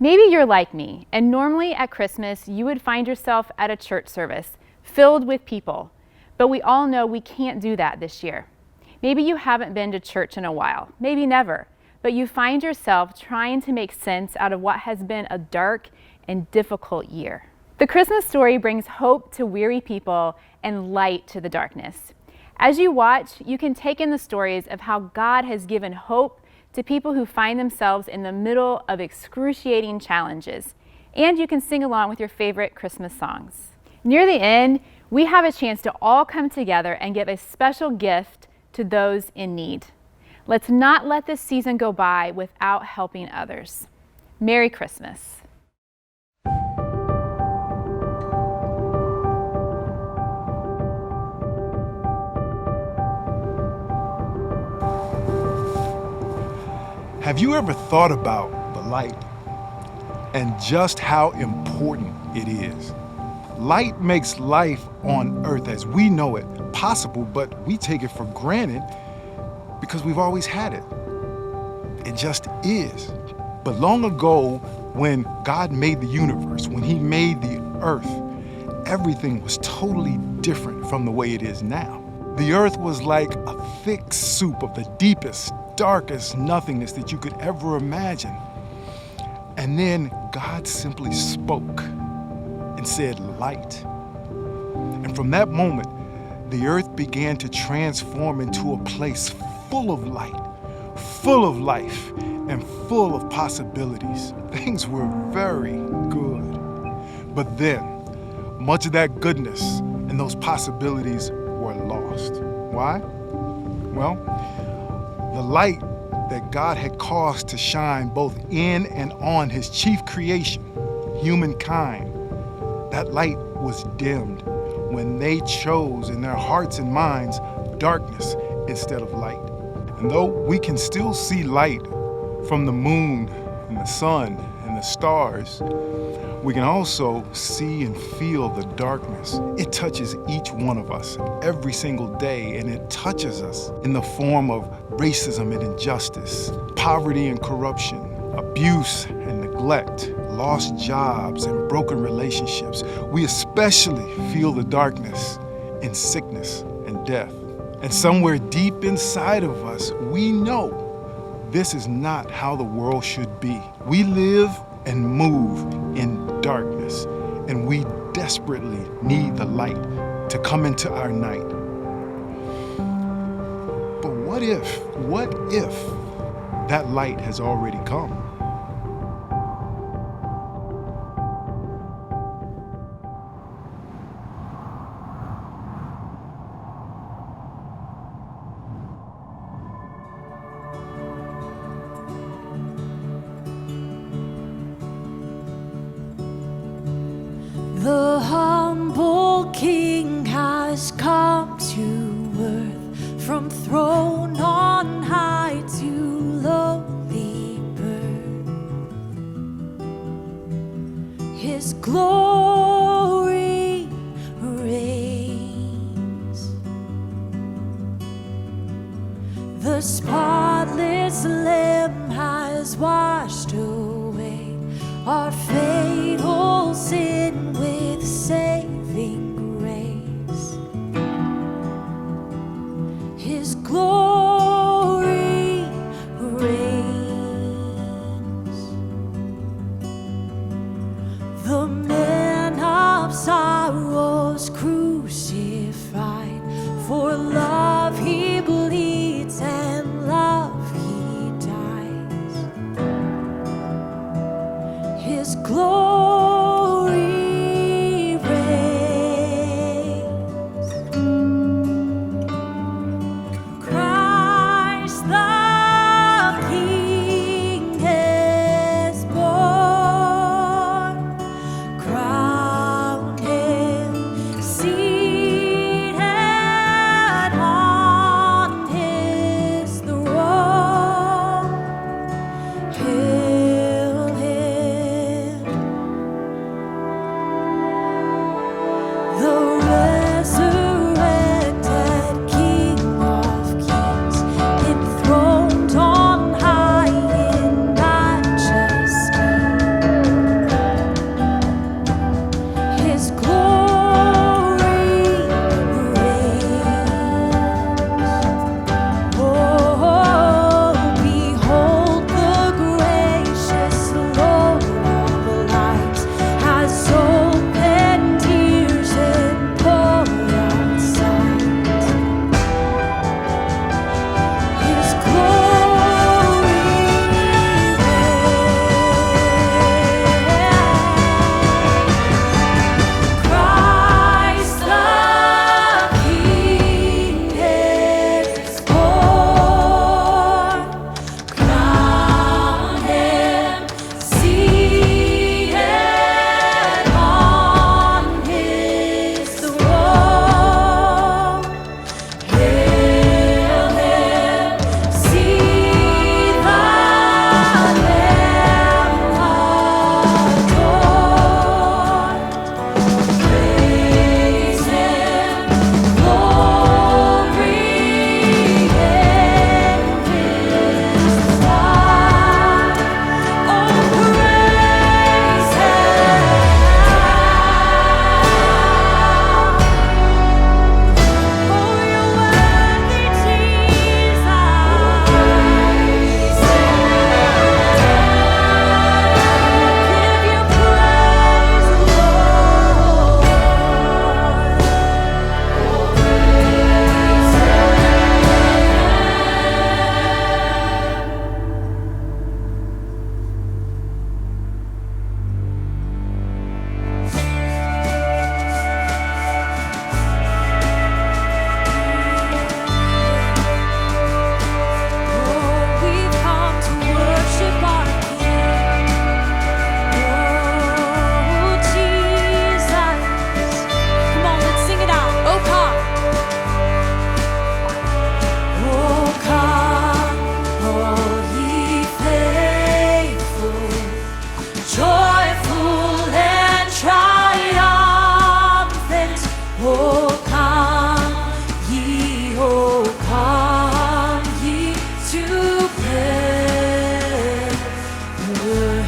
Maybe you're like me, and normally at Christmas you would find yourself at a church service filled with people, but we all know we can't do that this year. Maybe you haven't been to church in a while, maybe never, but you find yourself trying to make sense out of what has been a dark and difficult year. The Christmas story brings hope to weary people and light to the darkness. As you watch, you can take in the stories of how God has given hope to people who find themselves in the middle of excruciating challenges, and you can sing along with your favorite Christmas songs. Near the end, we have a chance to all come together and give a special gift to those in need. Let's not let this season go by without helping others. Merry Christmas. Have you ever thought about the light and just how important it is? Light makes life on earth as we know it possible, but we take it for granted because we've always had it. It just is. But long ago, when God made the universe, when He made the earth, everything was totally different from the way it is now. The earth was like a thick soup of the deepest, darkest nothingness that you could ever imagine. And then God simply spoke and said, "Light." And from that moment, the earth began to transform into a place full of light, full of life, and full of possibilities. Things were very good. But then, much of that goodness and those possibilities were lost. Why? Well, the light that God had caused to shine both in and on His chief creation, humankind, that light was dimmed when they chose in their hearts and minds darkness instead of light. And though we can still see light from the moon and the sun and the stars, we can also see and feel the darkness. It touches each one of us every single day, and it touches us in the form of racism and injustice, poverty and corruption, abuse and neglect, lost jobs and broken relationships. We especially feel the darkness in sickness and death. And somewhere deep inside of us, we know this is not how the world should be. We live and move in darkness, and we desperately need the light to come into our night. But what if that light has already come? The humble King has come to earth, from throne on high to lowly birth. His glory reigns. The spotless Lamb has washed away our fatal sin with saving grace. His glory reigns. The man of sorrows crucified, for love He bleeds and love He dies. His glory reigns. Christ the King is born. Crown Him, seated on His throne. Hail Him.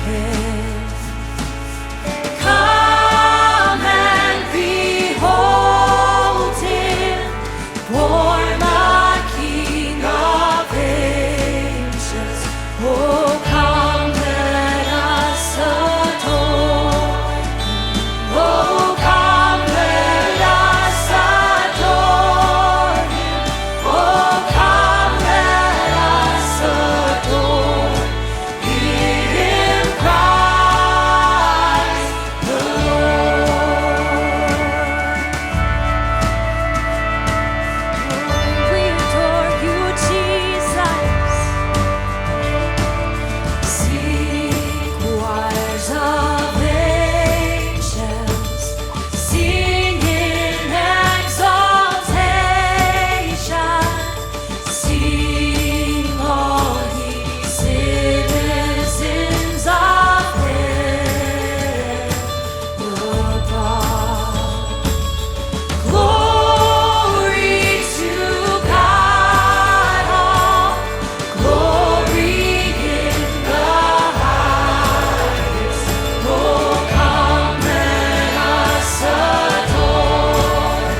His. Come and behold Him, born the King of ages. Oh, come let us adore Him. Oh, come let us adore Him. Oh, come let us adore Him, Christ the Lord. We adore you, Jesus. Sing, choirs of angels, sing in exaltation. Sing, all ye citizens of heaven above. Glory to God, all glory in the highest. Oh, come let us adore Him.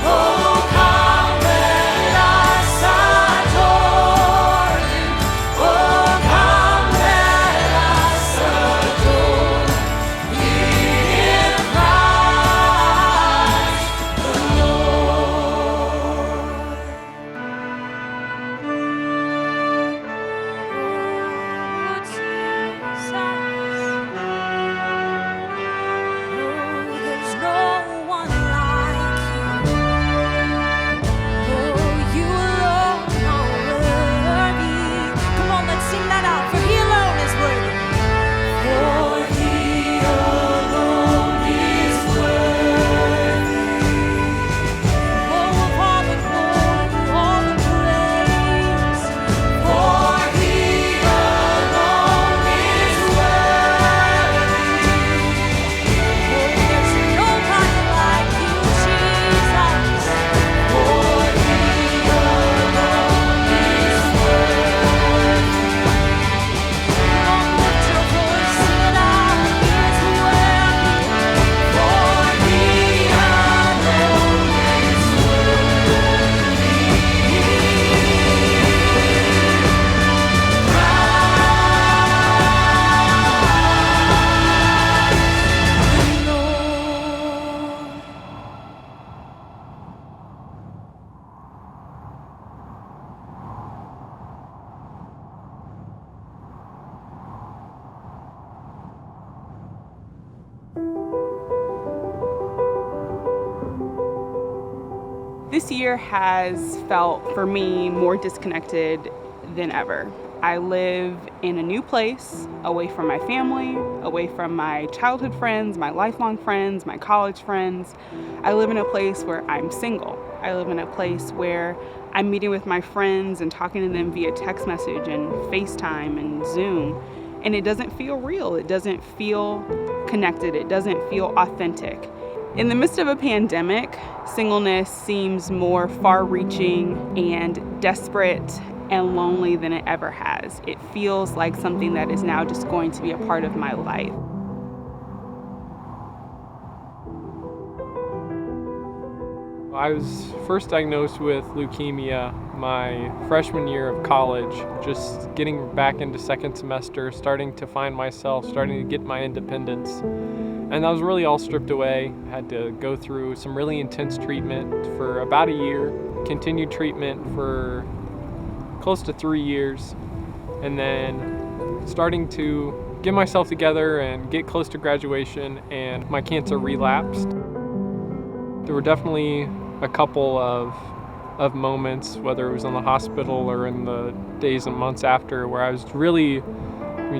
Oh, come let us adore Him. Oh, come let us adore Him, Christ the Lord. Oh, Jesus. Oh, there's no one like you. Oh, you alone are worthy. Come on, let's sing that out. For He alone is worthy. For He alone is worthy. Oh, of all the glory, all the praise. For He alone is worthy. Oh, there's nobody like you, Jesus. For He alone is worthy. Come on, lift your voice, sing it out. He is worthy. For He alone is worthy. This year has felt, for me, more disconnected than ever. I live in a new place, away from my family, away from my childhood friends, my lifelong friends, my college friends. I live in a place where I'm single. I live in a place where I'm meeting with my friends and talking to them via text message and FaceTime and Zoom. And it doesn't feel real. It doesn't feel connected. It doesn't feel authentic. In the midst of a pandemic, singleness seems more far-reaching and desperate and lonely than it ever has. It feels like something that is now just going to be a part of my life. I was first diagnosed with leukemia my freshman year of college, just getting back into second semester, starting to find myself, starting to get my independence. And that was really all stripped away. I had to go through some really intense treatment for about a year, continued treatment for close to 3 years, and then starting to get myself together and get close to graduation, and my cancer relapsed. There were definitely a couple of moments, whether it was in the hospital or in the days and months after, where I was really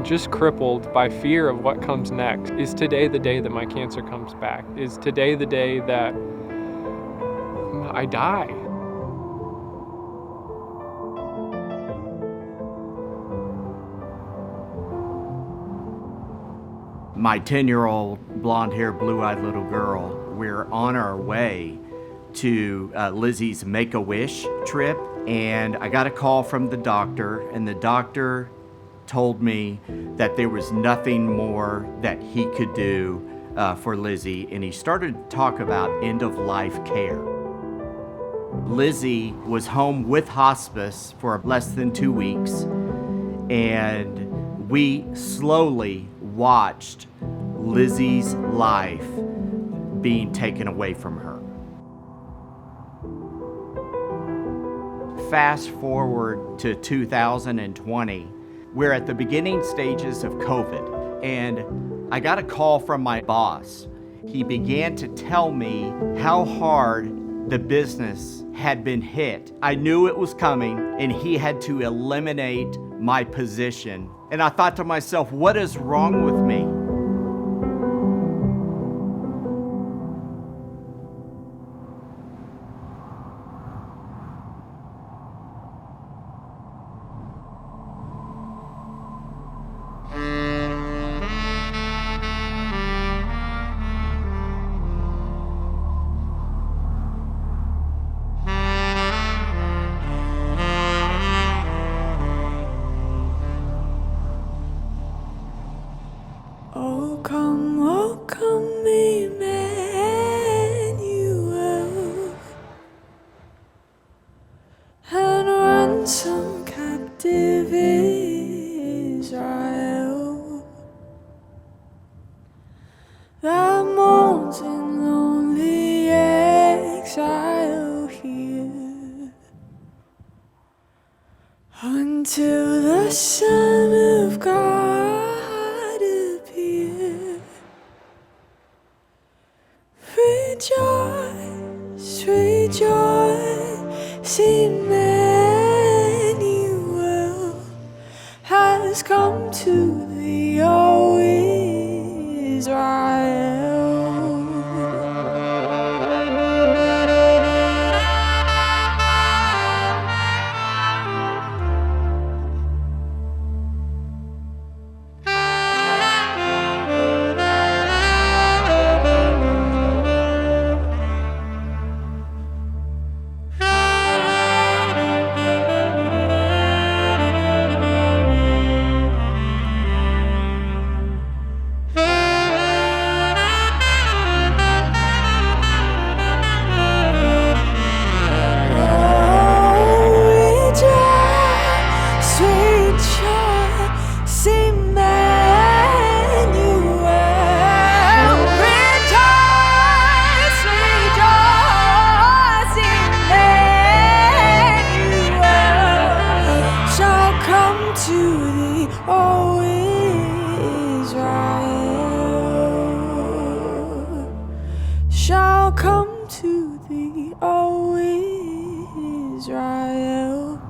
just crippled by fear of what comes next. Is today the day that my cancer comes back? Is today the day that I die? My 10-year-old blonde-haired, blue-eyed little girl, we're on our way to Lizzie's Make-A-Wish trip, and I got a call from the doctor, and the doctor told me that there was nothing more that he could do for Lizzie, and he started to talk about end-of-life care. Lizzie was home with hospice for less than 2 weeks, and we slowly watched Lizzie's life being taken away from her. Fast forward to 2020, we're at the beginning stages of COVID, and I got a call from my boss. He began to tell me how hard the business had been hit. I knew it was coming, and he had to eliminate my position. And I thought to myself, what is wrong with me? Oh come, Emmanuel, and ransom captive Israel that mourns in lonely exile here until the Son of God appear. Rejoice, rejoice, Emmanuel has come to thee, O Israel. Shall come to thee, O Israel.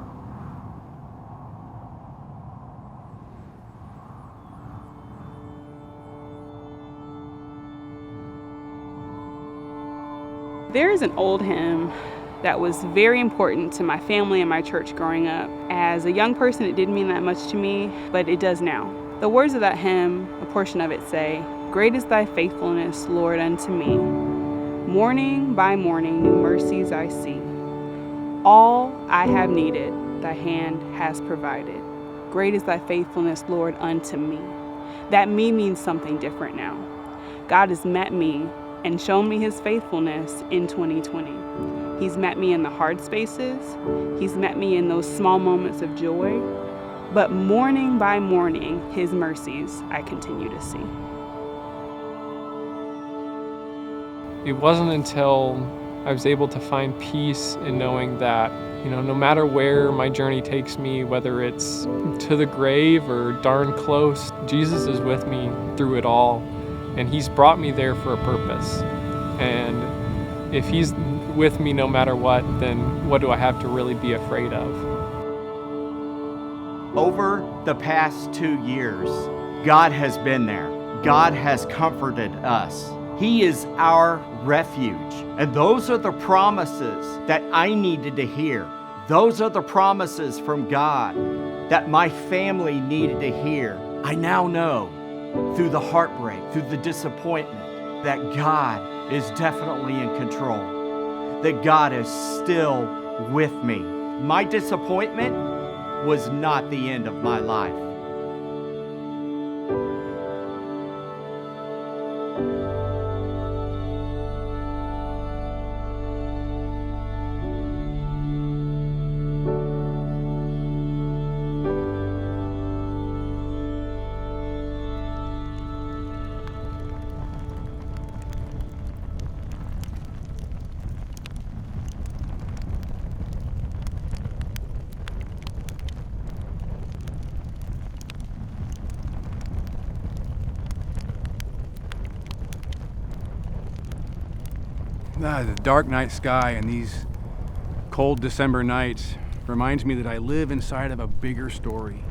There is an old hymn that was very important to my family and my church growing up. As a young person, it didn't mean that much to me, but it does now. The words of that hymn, a portion of it say, "Great is thy faithfulness, Lord, unto me. Morning by morning, new mercies I see. All I have needed, thy hand has provided. Great is thy faithfulness, Lord, unto me." That me means something different now. God has met me and shown me his faithfulness in 2020. He's met me in the hard spaces. He's met me in those small moments of joy. But morning by morning, his mercies I continue to see. It wasn't until I was able to find peace in knowing that, no matter where my journey takes me, whether it's to the grave or darn close, Jesus is with me through it all. And he's brought me there for a purpose. And if he's with me no matter what, then what do I have to really be afraid of? Over the past 2 years, God has been there. God has comforted us. He is our refuge. And those are the promises that I needed to hear. Those are the promises from God that my family needed to hear. I now know through the heartbreak, through the disappointment, that God is definitely in control, that God is still with me. My disappointment was not the end of my life. The dark night sky and these cold December nights reminds me that I live inside of a bigger story,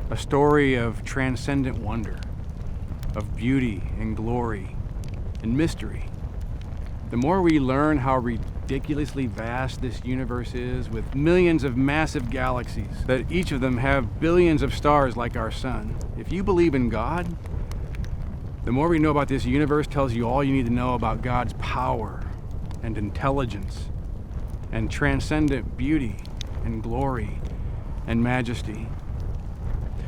a story of transcendent wonder, of beauty and glory and mystery. The more we learn how ridiculously vast this universe is, with millions of massive galaxies, that each of them have billions of stars like our sun. If you believe in God, the more we know about this universe tells you all you need to know about God's power and intelligence and transcendent beauty and glory and majesty.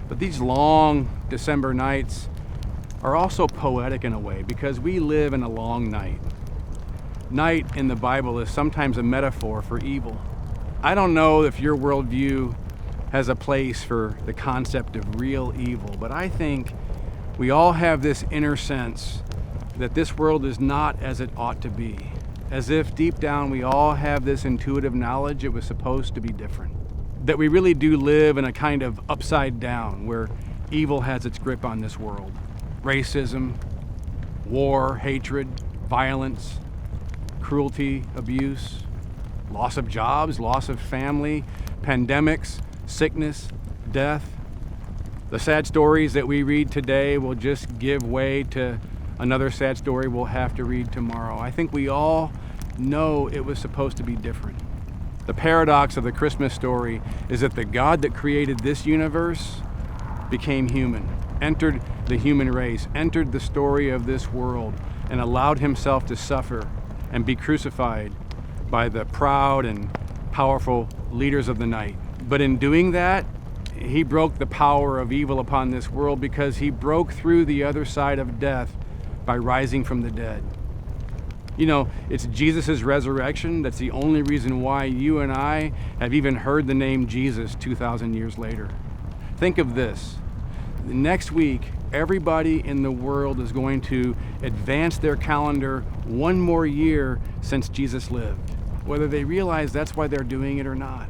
But these long December nights are also poetic in a way because we live in a long night. Night in the Bible is sometimes a metaphor for evil. I don't know if your worldview has a place for the concept of real evil, but I think we all have this inner sense that this world is not as it ought to be, as if deep down we all have this intuitive knowledge it was supposed to be different. That we really do live in a kind of upside down where evil has its grip on this world. Racism, war, hatred, violence, cruelty, abuse, loss of jobs, loss of family, pandemics, sickness, death. The sad stories that we read today will just give way to another sad story we'll have to read tomorrow. I think we all know it was supposed to be different. The paradox of the Christmas story is that the God that created this universe became human, entered the human race, entered the story of this world, and allowed himself to suffer and be crucified by the proud and powerful leaders of the night. But in doing that, he broke the power of evil upon this world because he broke through the other side of death by rising from the dead. You know, it's Jesus' resurrection that's the only reason why you and I have even heard the name Jesus 2,000 years later. Think of this. Next week, everybody in the world is going to advance their calendar one more year since Jesus lived, whether they realize that's why they're doing it or not.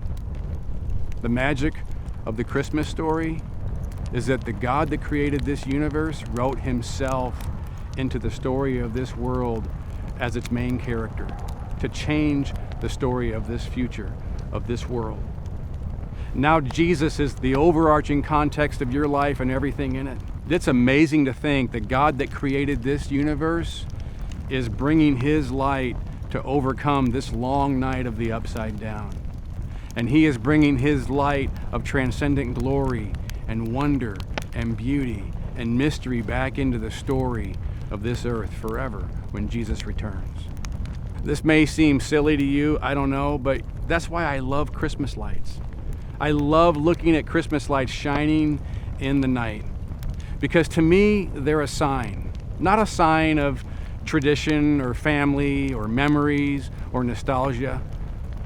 The magic of the Christmas story is that the God that created this universe wrote himself into the story of this world as its main character, to change the story of this future, of this world. Now Jesus is the overarching context of your life and everything in it. It's amazing to think that God that created this universe is bringing his light to overcome this long night of the upside down. And he is bringing his light of transcendent glory and wonder and beauty and mystery back into the story of this earth forever when Jesus returns. This may seem silly to you, I don't know, but that's why I love Christmas lights. I love looking at Christmas lights shining in the night because to me, they're a sign, not a sign of tradition or family or memories or nostalgia.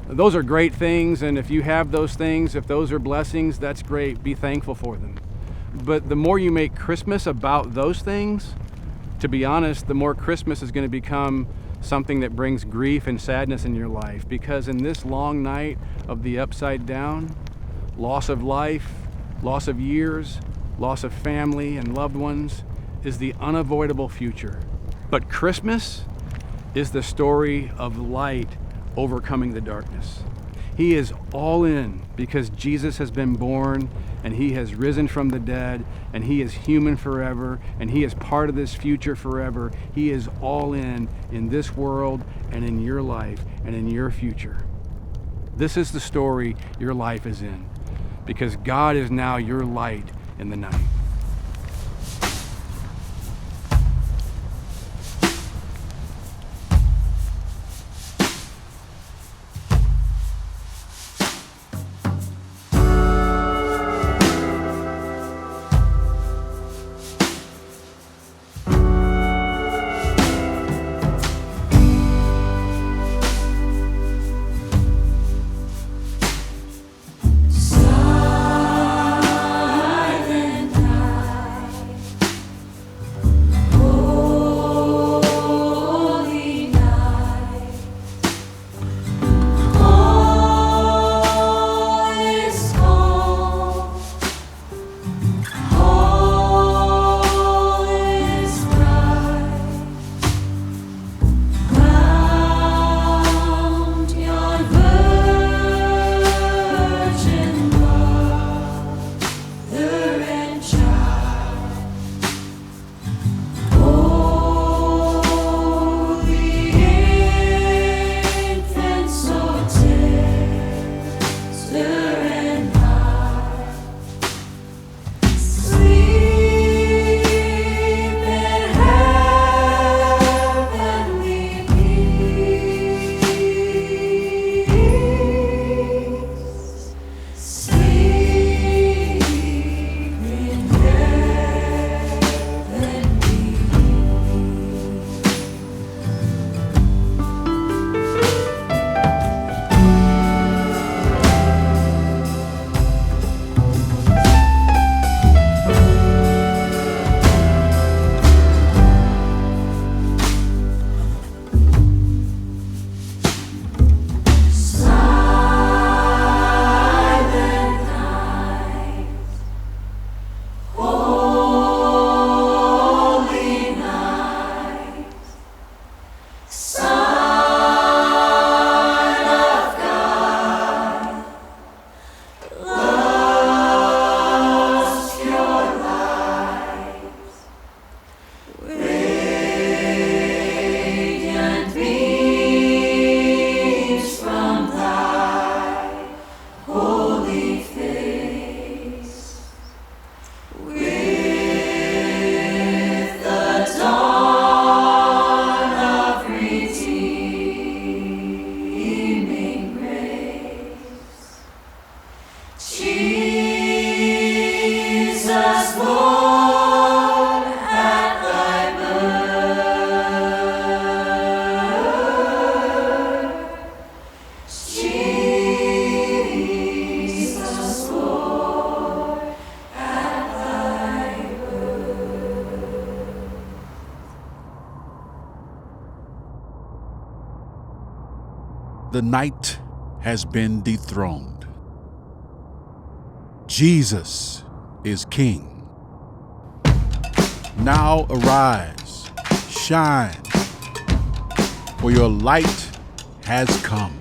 Those are great things, and if you have those things, if those are blessings, that's great. Be thankful for them. But the more you make Christmas about those things, to be honest, the more Christmas is going to become something that brings grief and sadness in your life, because in this long night of the upside down, loss of life, loss of years, loss of family and loved ones is the unavoidable future. But Christmas is the story of light overcoming the darkness. He is all in because Jesus has been born and he has risen from the dead and he is human forever and he is part of this future forever. He is all in this world and in your life and in your future. This is the story your life is in because God is now your light in the night. the night has been dethroned. Jesus is King. Now arise, shine, for your light has come.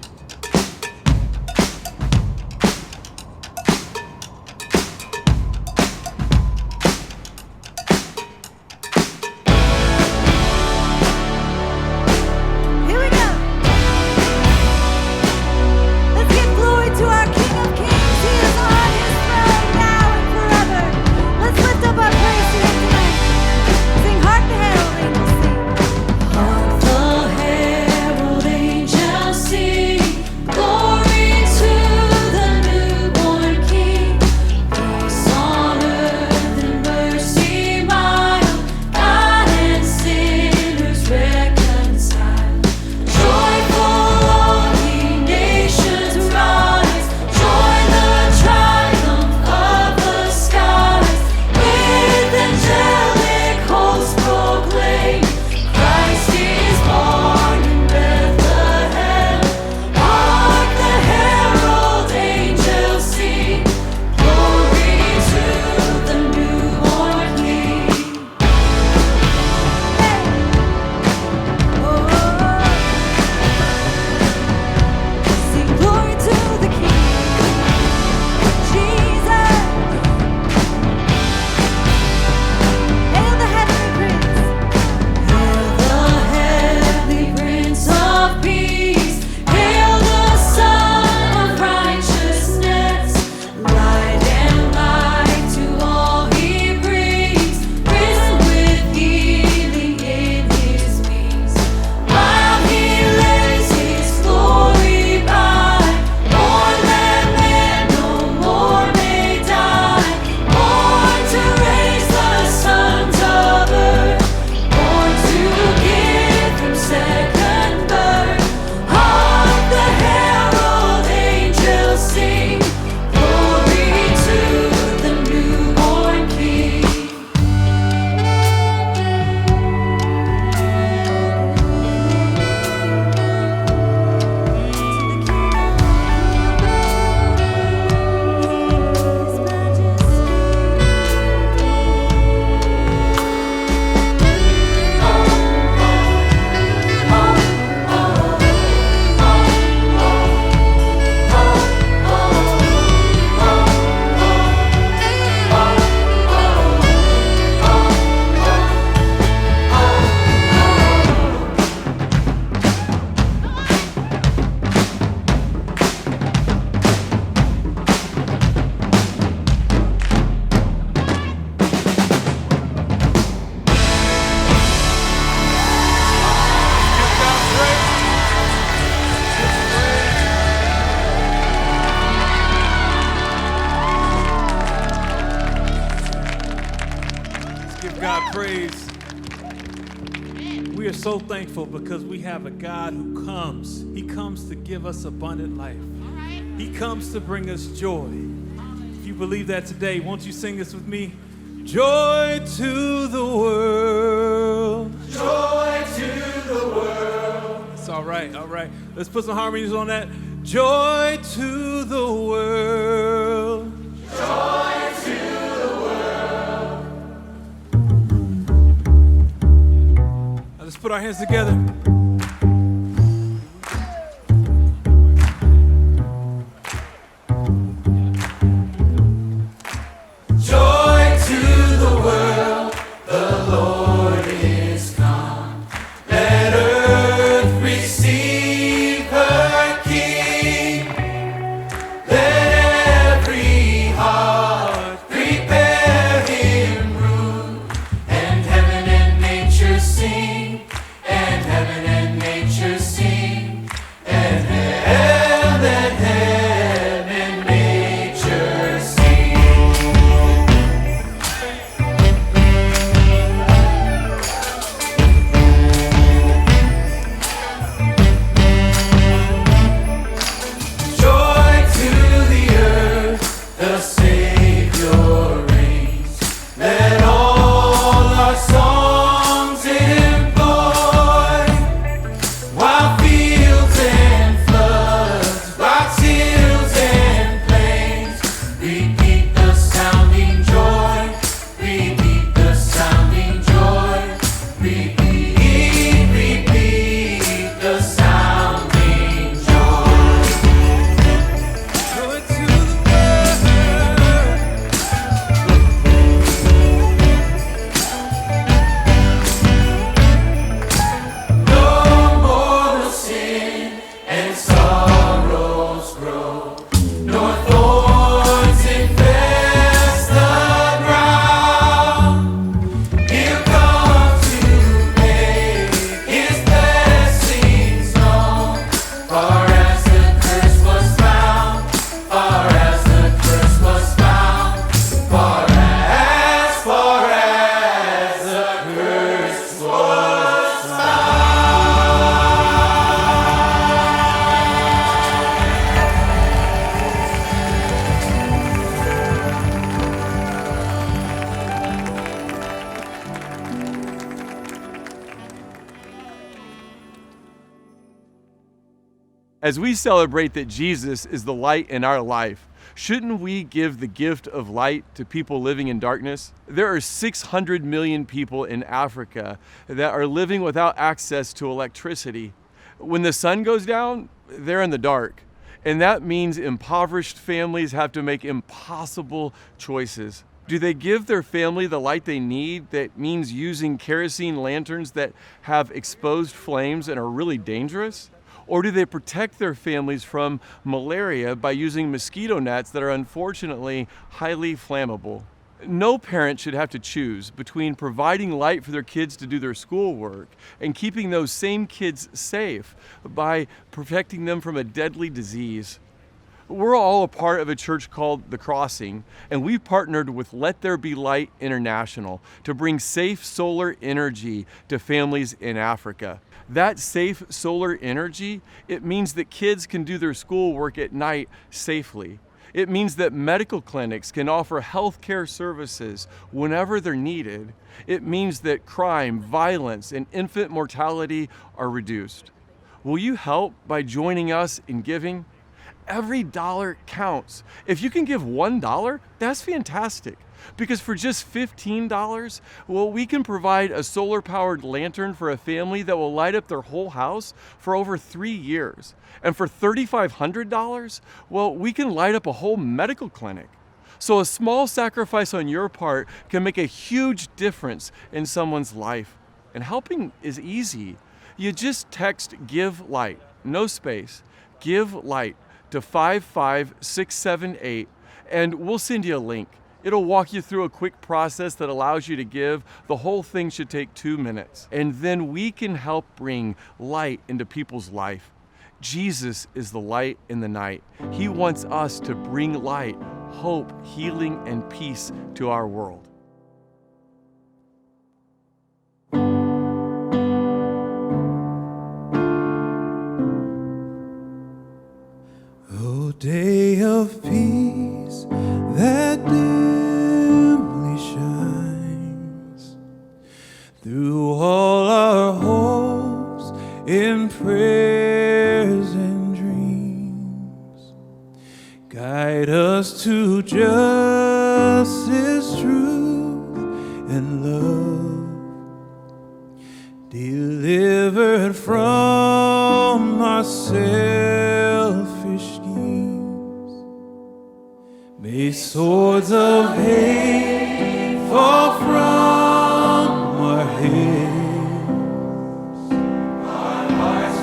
praise. We are so thankful because we have a God who comes. He comes to give us abundant life. He comes to bring us joy. If you believe that today, won't you sing this with me? Joy to the world. Joy to the world. It's all right, all right. Let's put some harmonies on that. Joy to the world. Joy to the world. Now let's put our hands together. Joy to the world, the Lord is come. Let earth receive her King. Let every heart prepare him room. And heaven and nature sing, and heaven and As we celebrate that Jesus is the light in our life, shouldn't we give the gift of light to people living in darkness? There are 600 million people in Africa that are living without access to electricity. When the sun goes down, they're in the dark. And that means impoverished families have to make impossible choices. Do they give their family the light they need? That means using kerosene lanterns that have exposed flames and are really dangerous? Or do they protect their families from malaria by using mosquito nets that are unfortunately highly flammable? No parent should have to choose between providing light for their kids to do their schoolwork and keeping those same kids safe by protecting them from a deadly disease. We're all a part of a church called The Crossing, and we partnered with Let There Be Light International to bring safe solar energy to families in Africa. That safe solar energy, it means that kids can do their schoolwork at night safely. It means that medical clinics can offer health care services whenever they're needed. It means that crime, violence, and infant mortality are reduced. Will you help by joining us in giving? Every dollar counts. If you can give $1, that's fantastic. Because for just $15, well, we can provide a solar-powered lantern for a family that will light up their whole house for over 3 years. And for $3,500, well, we can light up a whole medical clinic. So a small sacrifice on your part can make a huge difference in someone's life. And helping is easy. You just text "Give Light," no space, "Give Light" to 55678, and we'll send you a link. It'll walk you through a quick process that allows you to give. The whole thing should take 2 minutes. And then we can help bring light into people's life. Jesus is the light in the night. He wants us to bring light, hope, healing, and peace to our world. Oh, day of peace that dimly shines through all our hopes in prayers and dreams. Guide us to justice, truth, and love, delivered from our selfish schemes. May swords of hate fall from our heads, our hearts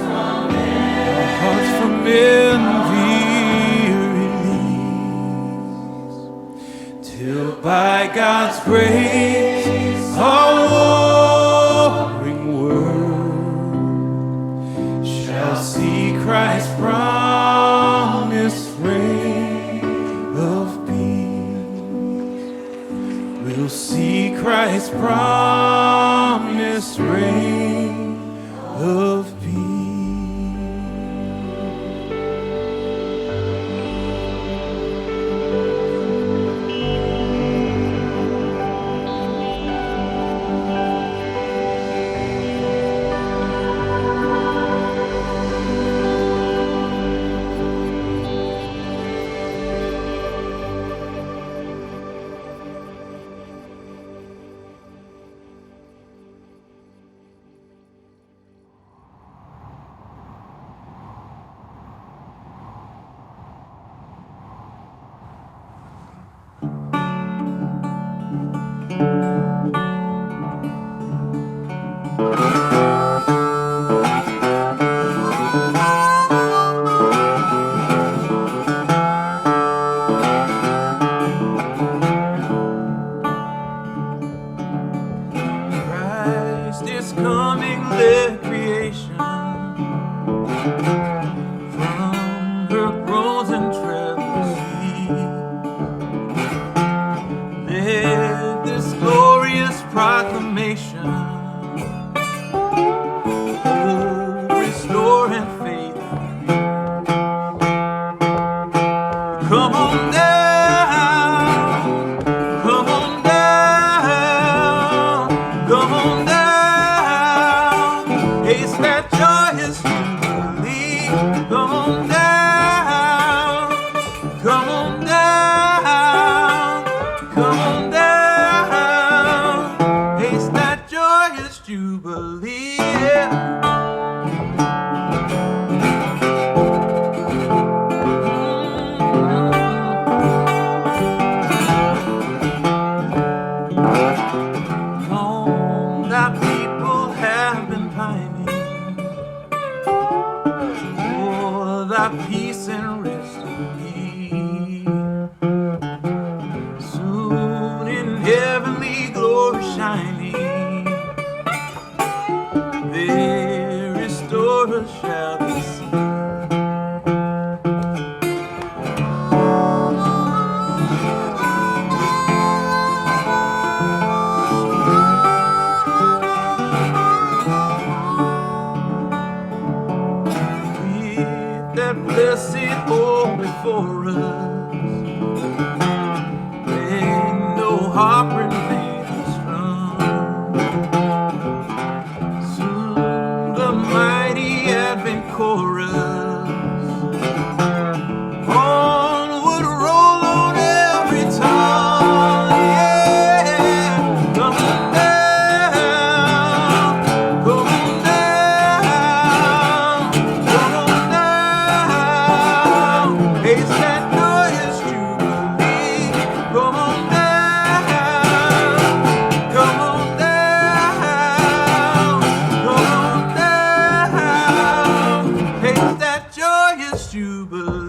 from envy release, till by God's grace our warring world shall see Christ's promised reign of peace. We'll see Christ's promised reign of peace. Christ is coming, let creation from her groans and trebles cease. Let this glorious proclamation hope, restore, and faith come on down, come on down, come on down. Haste that joyous jubilee. Come on Jubilee. Yeah. Long thy people have been pining for thy peace and rest in thee. Soon in heavenly glory shining, their restorer shall be seen. That blessed hope before us, when no harp remains strong. Soon the mighty advent chorus onward roll on every tongue. Yeah, come on down, come on down, come on down. It's that joyous jubilee. Come on down, come on down, come on down. It's that joyous jubilee.